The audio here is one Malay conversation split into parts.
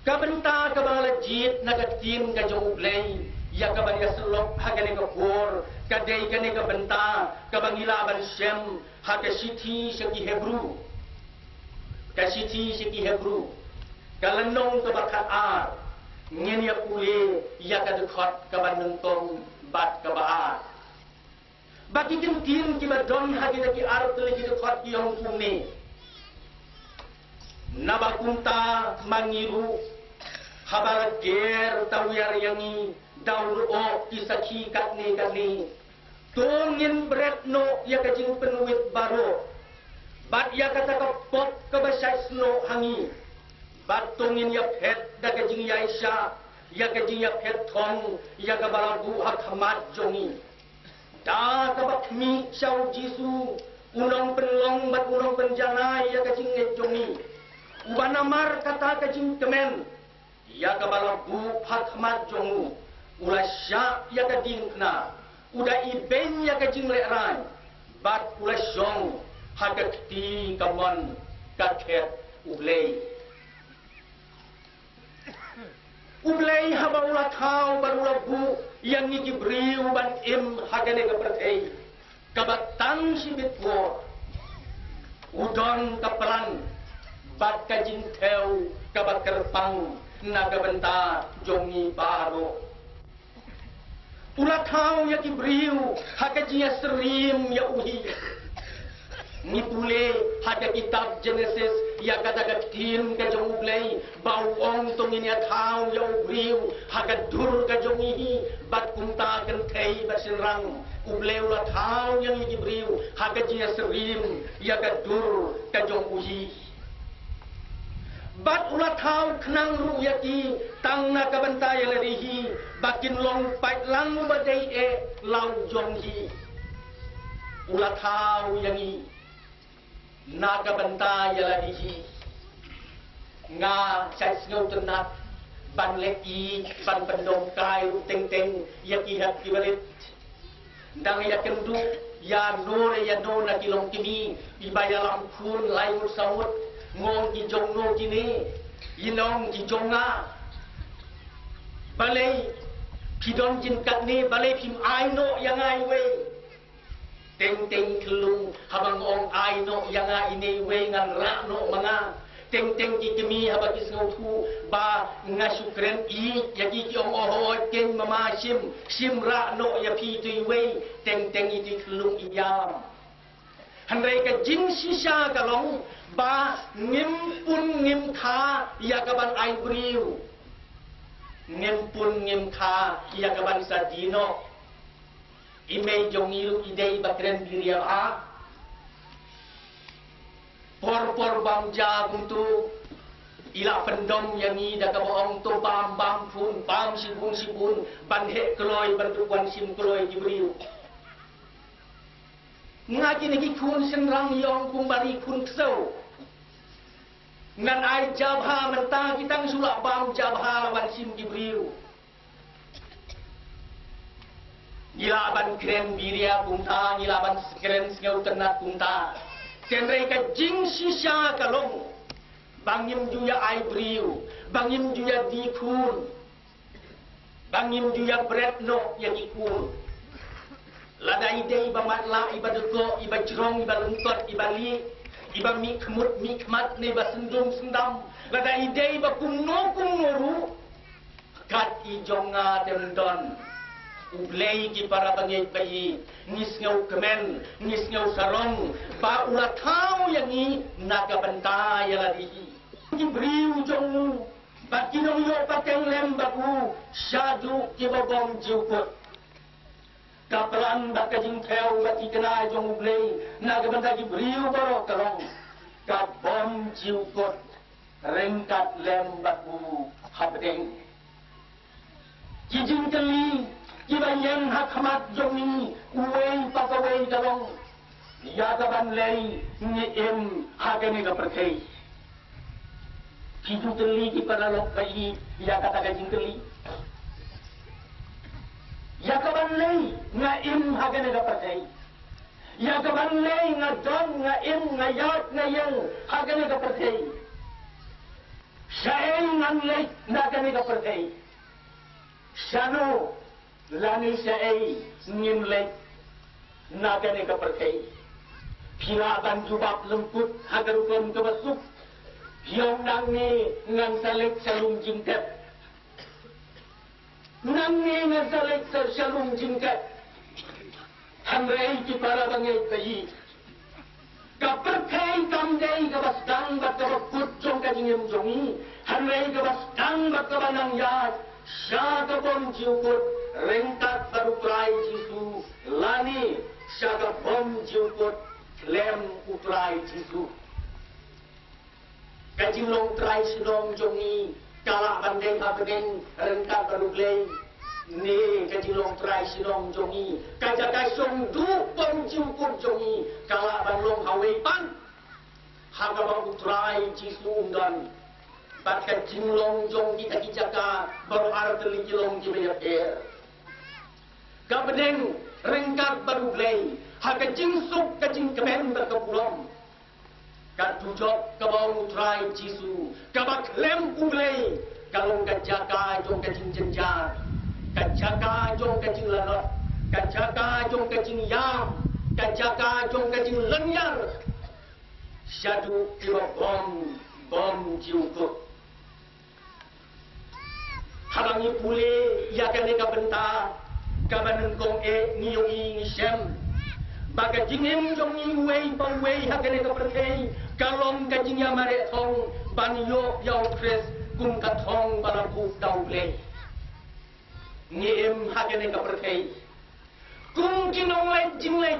Kabenta kabala jit nagatin ka jonglay ya kabanya selok hagane ka kor kadai kane ka benta kabangilaban shem hakashiti shaki hebru kashiti shaki hebru kalanong ka bakar ngin ya pule ya ka dekhot ka banentong bat ka baat bagi tin ki badon hagane ki arut lagi dekhot ki yong kume nabakunta mangiru habar ger tawiyar yangi daur o kisaki katne tongin bret no ya kajing penuit baro bat ya kata kapok kabasais no hangi bat tongin ya pet da kajing ya isya ya kajing ya pet thong ya kabalabu hakhamat jongi da kabak mi syau jisu unong penlong bat unong penjanai ya kajing ne jongi ubanamar kata kajing kemen ya kabala bu hakmat jongu ula sya ya kadingna uda iben ya kajing leran bat ula jong hakati kamon kaket ublei haba ula thau barula bu yang ni gibriu ban im hagane ka perthei kabatang sibit wo udon kapelan bat kajing theo kabat kerpang naga bentar jongi baro ulah tahu ya kibriu hakajiya serim ya uhi ni pule hada kitab Genesis ya kata katin ka jong ublei bau ong tong ini tahu ya ubriu hakadur ka jongi bat kunta kan thei basilrang ublei ulah tahu yang kibriu hakajiya serim ya kadur ka jong uhi bat ulah tahu kenang ruyaki tang na kabantaya lerihi bakin long pait lang badai lau jonghi ulah tahu yangi na kabantaya lerihi nga sai sngau tenat ban leki ban pendong kai teng teng yaki hat kibarit dang ya kendu ya nore ya nona kilong kimi ibayalam kun lai musawut ngong ki jong no kini inong ki jonga balai pidon jin kat ni balai pim ai no yang ai we teng teng kelung habang ong ai no yang ai ini we ngan ra no manga teng teng ki kemi habaki sngau thu ba ngasukren I yaki ki ong oho ken mama sim ra no ya pi tu we teng teng I kelung iyam handai ka jing sisa kalong ba ngim pun ngim kha ya kaban ai briu ngim pun ngim kha ya kaban sadino ime jongilu idei bakren biria a por bam ja guntu ila pendom yang ni da ka boong to bam pun bam sibun ban he kloi berduan sim kloi jibriu ngaji ni kun senrang yong kumbari kun ksau ngan ai jabha mentang kitang sulak bam jabha lawan sim jibril gila ban kren biria punta gila ban kren sngau tenat punta kenrei ka jing sisa kalong bangim juya ai briu bangim juya dikun bangim juya bretno ya dikun lada ide iba matla iba deko iba jerong iba lentot iba li iba mikmat ne iba sendam lada ide iba kumno kat I jonga demdon ublei ki para bangai bayi ngisngau kemen ngisngau sarong ba ulah tahu yang ni naga benta ya ladi jibriu jongu bakinong yo pateng lem baku syadu ki bobom jiukut kapelan baka jing theo baki kena jong ublei naga benta jibriu baro kalong kabom jiukut rengkat lem baku habdeng kijing keli kibanyan hakmat jongi uwei pakawei kalong yagaban lei ni em hagane ga perkei kijing keli ki paralok kai ya kata kijing keli yagaban lei nga em hagane ga perkei yagaban lei nga don nga em nga yat nga yang hagane ga perkei Syai nang lay nagani ka pertay shano lani sa ay ngim lay nagani ka pertay piraban jubab lemput hagarukan kebasuk yang nangi ngan salek salung jingkat nangi ngan salek salung jingkat hamrei ki para bangai bayi kaperkai kamdei kabastang bat kabakut jong kajingem jongi hamrei kabastang bat kabanang yad syaga bom jiukut rengkat baru prai jisu lani syaga bom jiukut lem uprai jisu kajing long trai sidong jongi kala bandeng abeng rengkat baru glei ni kajing long trai sidong jongi kajakai song du bom jiukut jongi kala bandong hawe pan haga baru trai jisu unggan bat kajing long jongi taki jaka baru ar telingi long jibayat air kabedeng rengkat baru glei haga jingsuk kajing kemen berkepulong kat tujok kabau trai jisu kabak lem ublei kalong kajaka jong kajing jenjar kajaka jong kajing lalot kajaka jong kajing yam kajaka jong kajing lenyar syadu kira bom jiukut habangi pule yakane kabenta kabanen kong ngiyongi ngisem baga jingem jongi wei bang wei hakane ka pertei kalong ka jingya mare thong banyo yau tres kum ka thong balaku daule ngem hakane ka pertei kum kinong le jingle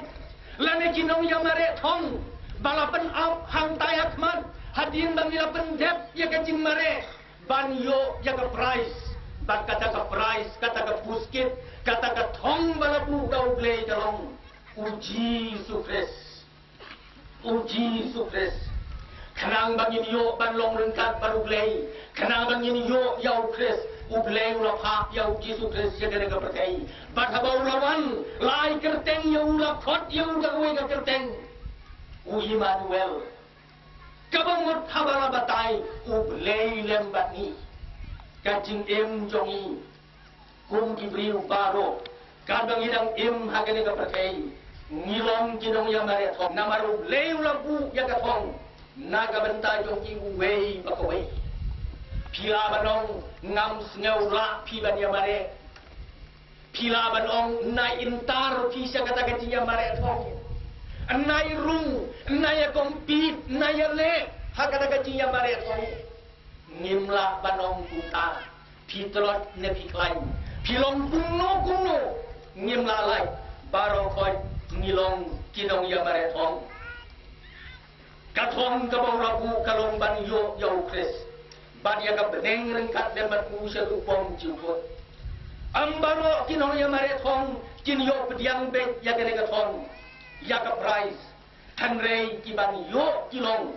lane kinong ya mare thong balapan ap hang tayak man hadin bang ya pendep ya ka jing mare banyo ya ka price bak kata ka price kata ka buskit kata ka thong balaku daule dalong uji sukres kenang bangin yo banlong lengkat baru glei kenang bangin yo yau kres ublei ulap ha yau uji sukres jagane ka pertai bat habau lawan lai kerteng yo ulap khot yo gawai ka kerteng u Immanuel kabangut habala batai ublei lembat ni kajing em jongi kum Jibril baro kadang idang em hagane ka pertai ngilong kinong ya mare thong namaru leu lampu ya ka thong naga benta jong ki wei bakawei pila banong ngam sneu la pi ban ya mare pila banong nai intar pi sa kata ka ya mare thong nai rung nai kompit nai le ha kata ka ya mare thong ngimla banong puta pi telot ne pi klain pilong kuno ngimla lai baro khoi ngilong kinong ya mare thong kathong ka bau rabu kalong ban yo yau kres ban ya ka beneng rengkat demat mu se upom jiukut ambaro kinong ya mare thong kin yo pediang be ya ka ne ka thong ya ka price hanrei ki ban yo kilong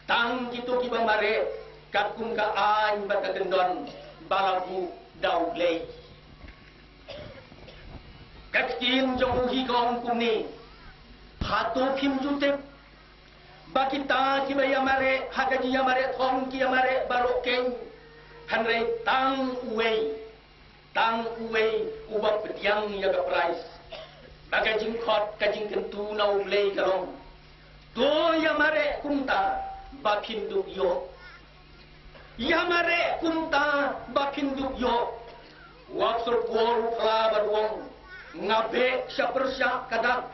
tang kitu ki ban mare kat kum ka ain ba ka gendon balabu dau glei các kim trong khi con cùng ni hatu phim jutep bakita ki bayamare hakaji yamare thong ki yamare baroken hanre tang uwei ubap tiang ya ka price bagajing khot kajing kentu nau lei kalong to yamare kunta bakindu yo yamare kunta bakindu yo waksur gol prabarwong ngabe syapersya kadang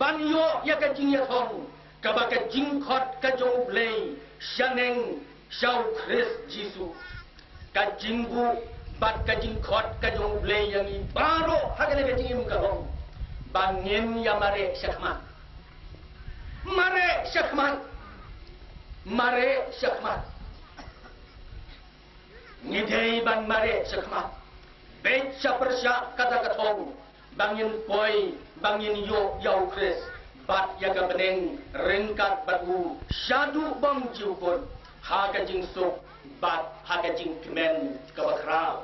banyo ya kajing ya thong kabaka jingkhot kajong blei shaneng shau kris jisu kajingbu bat kajingkhot kajong blei yang baro hagane kajing im kalong bangin ya mare syakman ngidei ban mare syakman bet syapersya kata kathong bangin poi bangin yo yau kris bat yaga beneng rengkat batu syadu bom jiukut haga jing suk bat haga jing kemen kabakra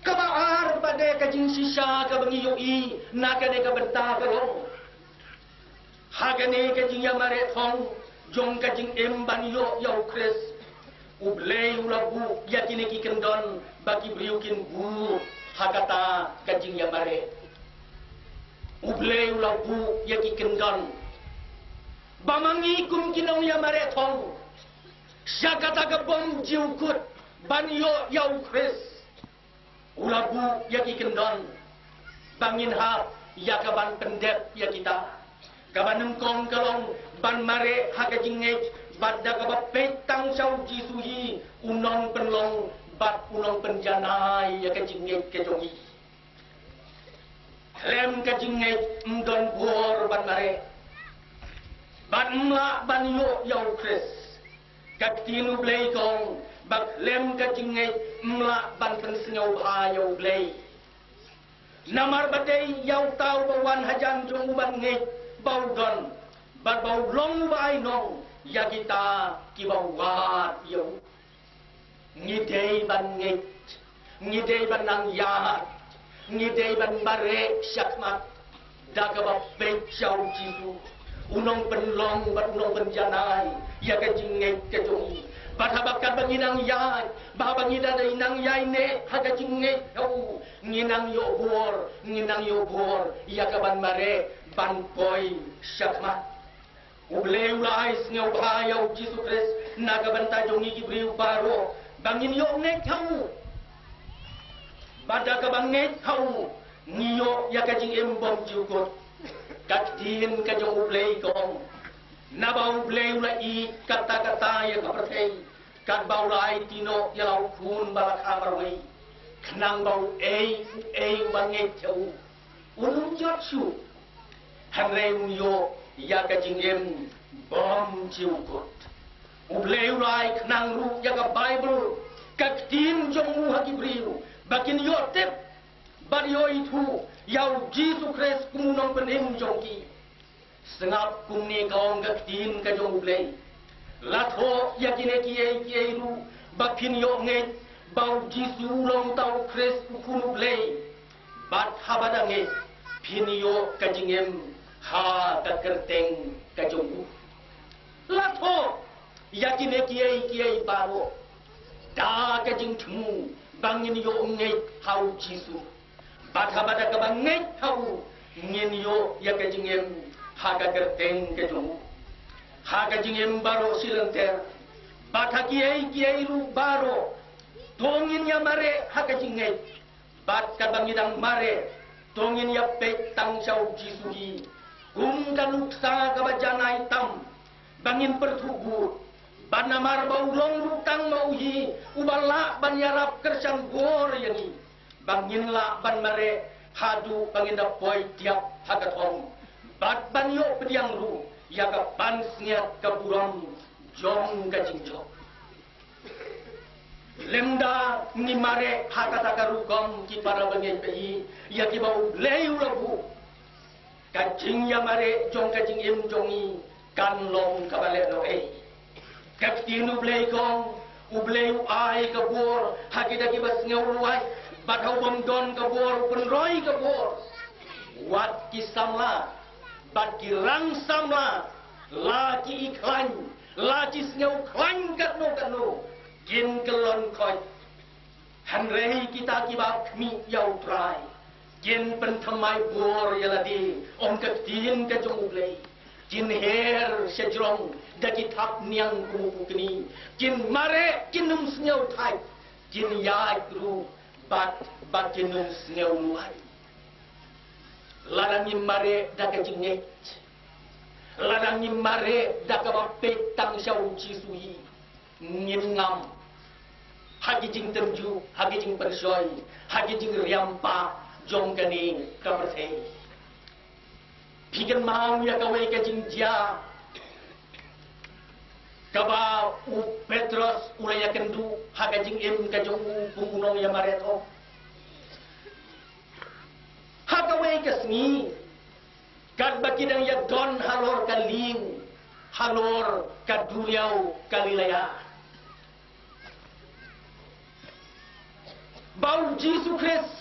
kabaar bade kajing sisa kabangi yo i nakane kabenta kalong haga ne kajing yamare thong jong kajing em ban yo yau kris ublei ulabu yakini ki kendon bagi briukin bu hakata kajing yamare ublei ulabu yaki kendon bamangi kum kinong yamare thong syakata ka bom jiukut banyo yau kris ulabu yaki kendon bangin hap yakaban pendep ya kita kaban kong kalong ban mare hakajing ngej badda ka bapet tang sau jisuhi unong penlong bat unong penjanai ya kajing ngej kejongi lem kajing ngej mdon bor ban mare ban mla ban yo yau kris kaktinu blei kong bak lem kajing ngej mla ban pensengau ha yau blei namar badai yau tau bawan hajan jong ban ngej bau don bat bau long bai nong ya kita ki bau wat yo ngidei ban ngej ngidei ban nang ya ngidei ban bare syakmat daga ba pe chau jisu unong penlong bat unong penjanai ya ka jingej ka jong bat habakat banginang yai ba bangida dai nang yai ne haga jingej au nginang yo bor ya ka ban mare ban poi syakmat ublei ulai sneu bhayau jisu kris naga banta jongi ki briu baro bangin yo ngej hau bada ka bangej hau ngiyo ya ka jing embom jukot kat din ka jong ublei kong na ba ublei ulai kata-kata ya ka pertei kat bau lai tino ya lau kun balak amarwei kenang bau ei bangej hau ulun jotsu hanrei unyo ya ka jingem bom jiukut ublei ulai knang ru ya ka bible kaktin jong haki briu bakin yo tep bar yo itu yau jisu kris kumunong penem jongki sengap kumni kaong kaktin ka jong ublei latho ya kine kiai ru bakin yo nge bau jisu long tau kris kun ublei bat habadange pinyo ka jingem ha ka kerteng ka jonggu latho yakine kiai baro da ka jing thmu bangin yo ngei hau jisu batha bada ka bangei hau ngin yo ya ka jingem ha ka kerteng ka jonggu ha ka jingem baro silenter batha kiai ru baro tongin ya mare ha ka jingei bat ka bangidang mare tongin ya pe tang chau jisu gi kan luksa kabajanai tam bangin pertubu banamar bau long rutang mau hi ubala ban yarap kersan gor yani bangin la ban mare hadu bangin da poi tiap hagatom bat ban yo pediang ru ya ka ban sniat ka buram jong ka jingjo lemda ni mare hakata ka rukom ki para bangin pe ya ki bau leu labu kajing ya mare jong kajing im jongi kan long kabale no ei kaktinu blei kong ublei ai ka bor hakida ki bas ngau wai bathau bom don ka bor pun roi ka bor wat ki samla bat ki rang samla la ki iklan la ki ngau klan kat no kin kelon koi han rei kita ki bak mi yau trai jin pentamai bor yaladi om kaktin ka jong ublei jin her sejrong daki thap niang kumu kini jin mare kinum snyau thai jin yai gru bat kinum snyau luai larang mare daka jinget larang mare daka bape tang syau jisui ngin ngam hagi jing terju hagi jing persoi hagi jing riampa jong kani kaperthei pigan mau ya kawai ka jingja kaba u petros ulaya kendu haga jing em ka jong pungunong ya mareto haga wai ka sngi kad bakidang ya don halor kaling halor kaduliau kalilaya bau jisu kris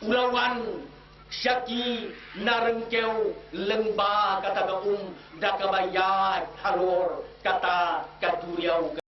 ulawan syaki narengkeu lengba kata gaum dakabayat halor kata kaduriau